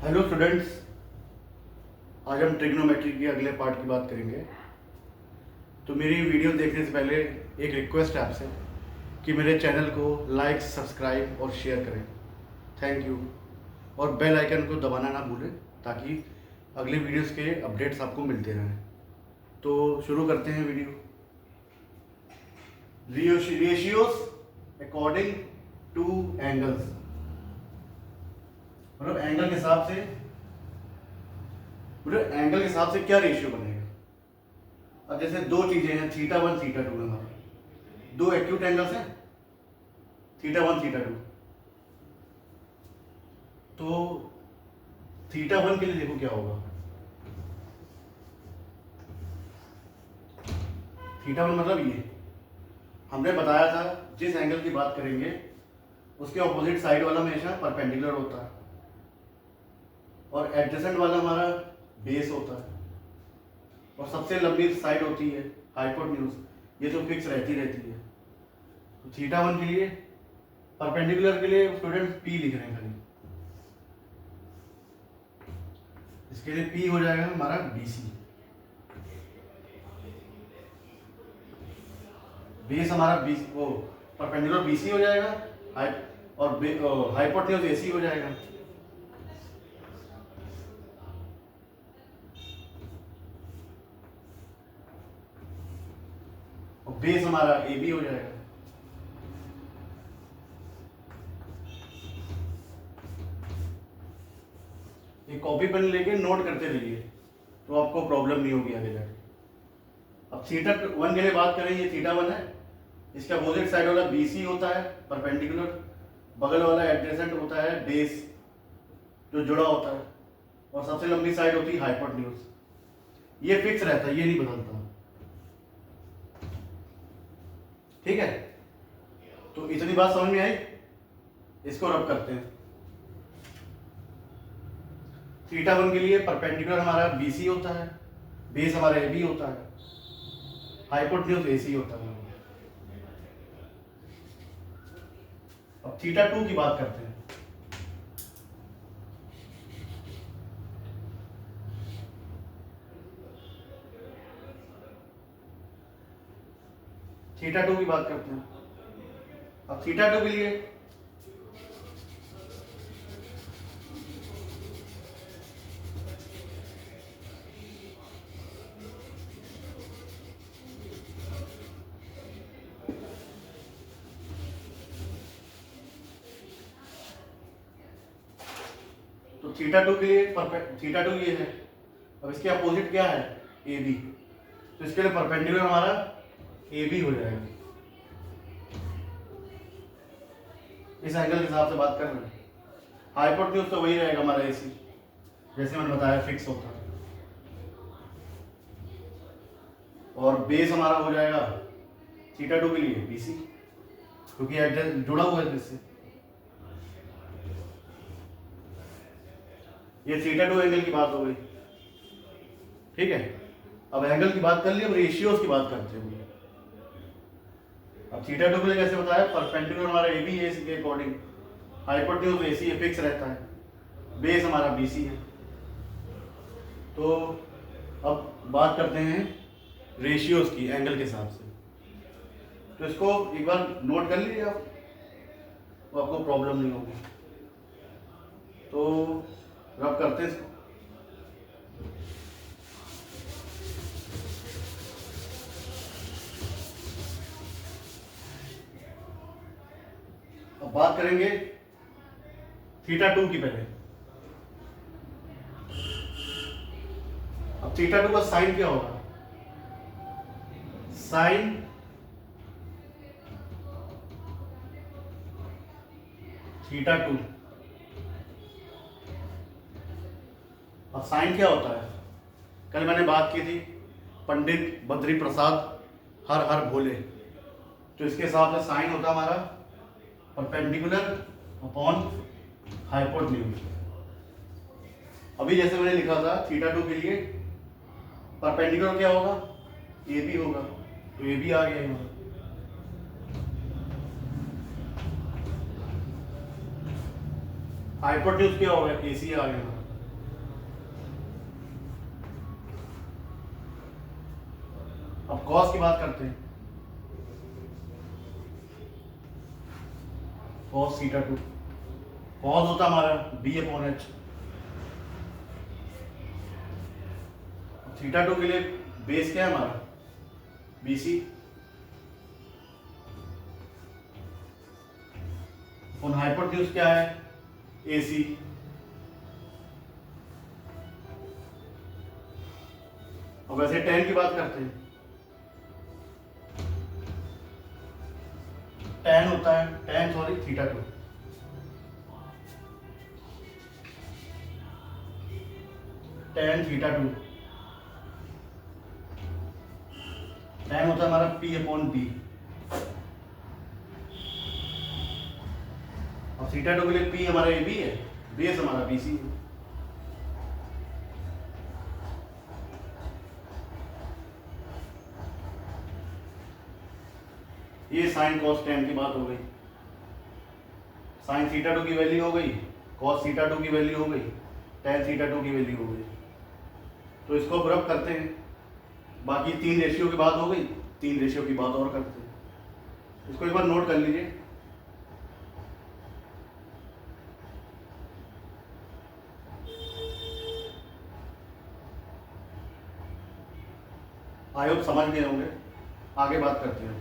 Hello students, आज हम trigonometry के अगले पार्ट की बात करेंगे। तो मेरी वीडियो देखने से पहले एक रिक्वेस्ट है आपसे कि मेरे चैनल को लाइक, सब्सक्राइब और शेयर करें। Thank you. और बेल आइकन को दबाना ना भूलें ताकि अगले वीडियोस के अपडेट्स आपको मिलते रहें। तो शुरू करते हैं video. Ratios according two angles, मतलब एंगल के हिसाब से, एंगल के हिसाब से क्या रेशियो बनेगा। अब जैसे दो चीजें हैं, थीटा वन थीटा टू है हमारे, दो एक्यूट एंगल्स हैं, थीटा वन थीटा टू। तो थीटा वन के लिए देखो क्या होगा। थीटा वन मतलब ये हमने बताया था, जिस एंगल की बात करेंगे उसके ऑपोजिट साइड वाला हमेशा परपेंडिकुलर होता है और एडजेसेंट वाला हमारा बेस होता है और सबसे लंबी साइड होती है हाइपोटेन्यूज, ये तो फिक्स रहती है। तो थीटा वन के लिए, परपेंडिकुलर के लिए स्टूडेंट पी लिख रहे हैं खाली, इसके लिए पी हो जाएगा हमारा बीसी। बेस हमारा बीस, वो परपेंडिकुलर बीसी हो जाएगा और हाइपोटेन्यूज एसी हो जाएगा। और बेस हमारा ए बी हो जाएगा। ये कॉपी पेन लेके नोट करते रहिए तो आपको प्रॉब्लम नहीं होगी आगे जाके। अब थीटा वन के लिए बात करें, ये थीटा वन है, इसका अपोजिट साइड वाला बीसी होता है परपेंडिकुलर, बगल वाला एडजेसेंट होता है बेस जो जुड़ा होता है और सबसे लंबी साइड होती है हाइपोटेन्यूज। ये फिक्स रहता है, ये नहीं बदलता। ठीक है, तो इतनी बात समझ में आई। इसको रब करते हैं। थीटा वन के लिए परपेंडिकुलर हमारा बीसी होता है, बेस हमारा ए बी होता है, हाइपोटेन्यूज एसी होता है। अब थीटा टू की बात करते हैं। थीटा टू की बात करते हैं। अब थीटा टू के लिए तो थीटा टू के लिए थीटा टू ये है। अब इसके अपोजिट क्या है, ए बी, तो इसके लिए परपेंडिकुलर हमारा ए बी हो जाएगा। इस एंगल के हिसाब से बात कर रहे हैं। हाइपोटेन्यूज तो वही रहेगा हमारा एसी, जैसे मैंने बताया फिक्स होता है। और बेस हमारा हो जाएगा थीटा टू के लिए बीसी, क्योंकि एड्रेस जुड़ा हुआ है इससे। ये थीटा टू एंगल की बात हो गई। ठीक है, अब एंगल की बात कर ली, अब रेशियोज की बात करते हैं। अब थीटा टू के लिए कैसे बताया, परपेंडिकुलर हमारा ए बी है, इसके अकॉर्डिंग हाइपोटेन्यूज एसी है, फिक्स रहता है, बेस हमारा बीसी है। तो अब बात करते हैं रेशियोज की एंगल के हिसाब से। तो इसको एक बार नोट कर लीजिए आप, तो आपको प्रॉब्लम नहीं होगी। तो रब करते हैं इसको। अब बात करेंगे थीटा टू की पहले। अब थीटा टू का साइन क्या होगा, साइन थीटा टू। अब साइन क्या होता है, कल मैंने बात की थी, पंडित बद्री प्रसाद हर हर भोले, तो इसके हिसाब से साइन होता हमारा परपेंडिकुलर अपॉन हाइपोटेन्यूज। अभी जैसे मैंने लिखा था थीटा टू के लिए परपेंडिकुलर क्या होगा, ए बी होगा, तो ए बी आ गया यहाँ। हाइपोटेन्यूज क्या होगा, एसी आ गया। कॉस की बात करते हैं, कॉस थीटा टू, कॉस होता हमारा B upon H. Theta two के लिए बेस क्या है हमारा, बी सी, और हाइपोटेन्यूज क्या है, ए सी। और वैसे टेन की बात करते हैं, टेन होता है, ten sorry theta two, tan theta two, ten होता है हमारा पी अपॉन बी। और थीटा टू के लिए पी हमारा ए बी है, बेस हमारा बी सी है। ये साइन कॉस टेन की बात हो गई, साइन थीटा टू की वैल्यू हो गई, कॉस थीटा टू की वैल्यू हो गई, टेन थीटा टू की वैल्यू हो गई। तो इसको अब रब करते हैं, बाकी तीन रेशियो की बात हो गई, तीन रेशियो की बात और करते हैं। इसको एक बार नोट कर लीजिए। आई होप समझ गए होंगे, आगे बात करते हैं।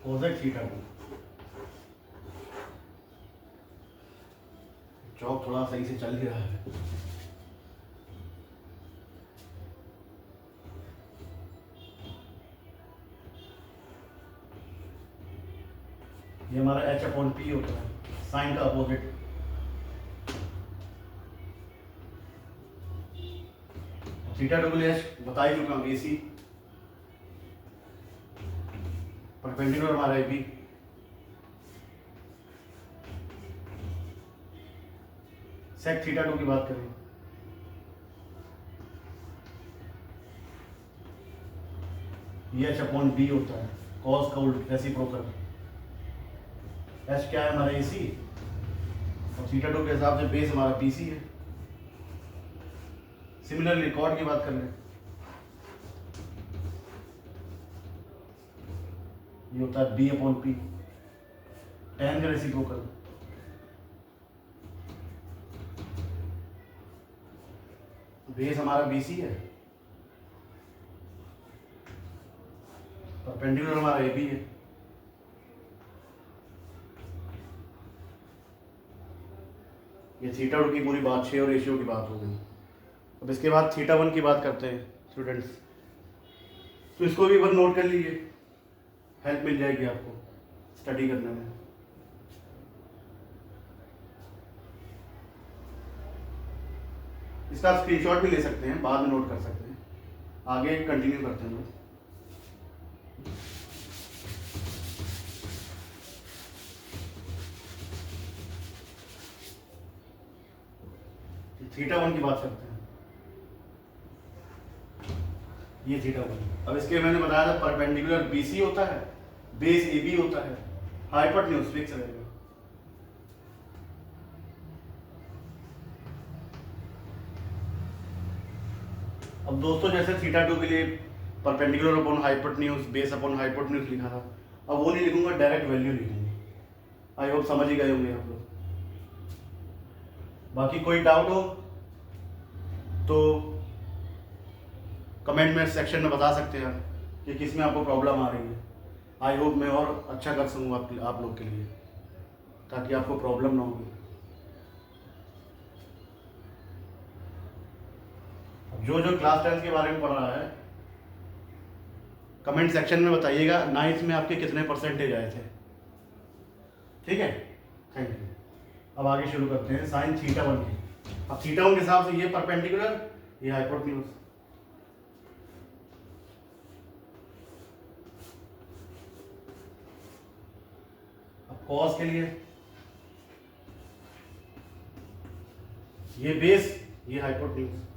कोसेक थीटा टू, चौक थोड़ा सही से चल ही रहा है। ये हमारा एच अपॉन पी होता है, साइन का अपोजिट। थीटा टू के लिए बता ही चुका हूँ, ए सी, परपेंडिकुलर हमारा A B, sec theta two की बात करें, ये एच अपॉन बी होता है, कॉस का उल्ट रेसिप्रोकल। एच क्या है हमारा ए सी, और थीटा टू के हिसाब से बेस हमारा पी सी है। सिमिलरली कॉट की बात कर लें, ये होता है बी अपॉन पी, टेन का रेसिप्रोकल। बेस हमारा बी सी है, परपेंडिकुलर हमारा ए बी है। ये थीटा टू की पूरी बात 6 और रेशियो की बात हो गई। अब इसके बाद थीटा वन की बात करते हैं स्टूडेंट्स। तो इसको भी एक बार नोट कर लीजिए, हेल्प मिल जाएगी आपको स्टडी करने में। इसका स्क्रीनशॉट भी ले सकते हैं, बाद में नोट कर सकते हैं। आगे कंटिन्यू करते हैं लोग। थीटा वन की बात करते हैं, ये थीटा वन। अब इसके मैंने बताया था परपेंडिकुलर बीसी होता है, बेस ए बी होता है, हाइपोटेन्यूज फिक्स रहेगा। अब दोस्तों जैसे थीटा टू के लिए perpendicular upon hypotenuse, base upon hypotenuse लिखा था, अब वो नहीं लिखूंगा, डायरेक्ट वैल्यू लिखूंगा। आई होप समझ ही गए होंगे आप लोग। बाकी कोई डाउट हो तो कमेंट में सेक्शन में बता सकते हैं कि किस में आपको प्रॉब्लम आ रही है। आई होप मैं और अच्छा कर सकूँ आप लोग के लिए, ताकि आपको प्रॉब्लम ना होगी। जो जो क्लास 10 के बारे में पढ़ रहा है कमेंट सेक्शन में बताइएगा, 9th में आपके कितने परसेंटेज आए थे। ठीक है, थैंक यू। अब आगे शुरू करते हैं साइन थीटा वन की। अब थीटा वन के हिसाब से ये परपेंडिकुलर, ये हाइपोटेन्यूज। अब कॉस के लिए ये बेस, ये हाइपोटेन्यूज।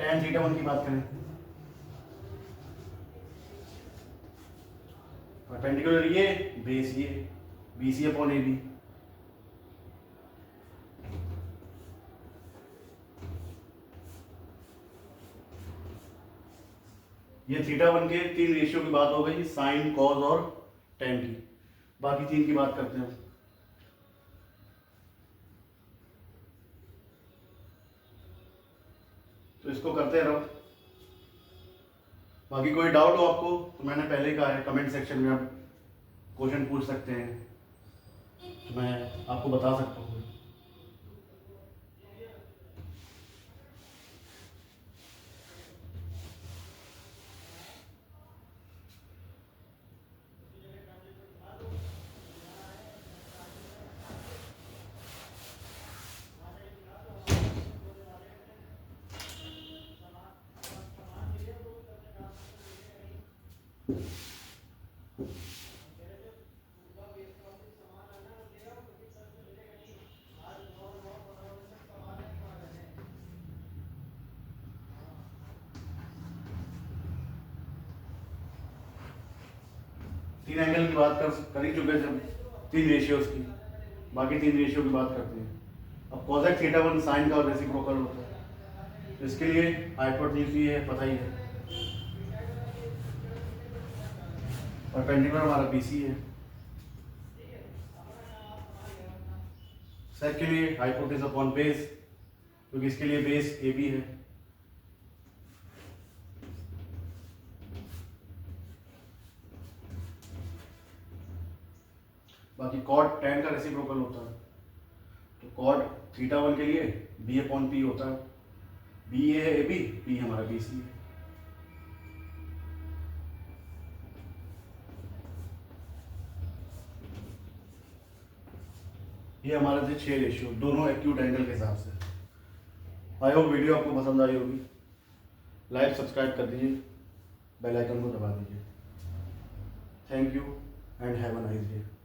tan थीटा वन की बात करें, परपेंडिकुलर ये, बेस ये, BC अपॉन AB। ये थीटा वन के 3 रेशियो की बात हो गई, साइन, कॉस और tan की। बाकी 3 की बात करते हैं। तो इसको करते रहो। बाकी कोई डाउट हो आपको तो मैंने पहले कहा है, कमेंट सेक्शन में आप क्वेश्चन पूछ सकते हैं, तो मैं आपको बता सकता हूँ। तीन एंगल की बात कर ही चुके जब 3 रेशियोज की, बाकी 3 रेशियो की बात करते हैं। अब कॉसेक थीटा वन साइन का रेसिप्रोकल होता है, तो इसके लिए हाइपोटेन्यूज ही है, पता ही है। परपेंडिकुलर हमारा BC है। सेक के लिए हाइपोटेन्यूज अपॉन बेस, क्योंकि इसके लिए बेस AB है। बाकी कॉट tan का रेसिप्रोकल होता है, तो कॉट थीटा वन के लिए B अपॉन P होता है। B ये है AB, P हमारा BC है। ये हमारे थे 6 रेशियो, दोनों एक्यूट एंगल के हिसाब से। आई होप वीडियो आपको पसंद आई होगी। लाइक सब्सक्राइब कर दीजिए, बेल आइकन को दबा दीजिए। Thank you and have a nice day.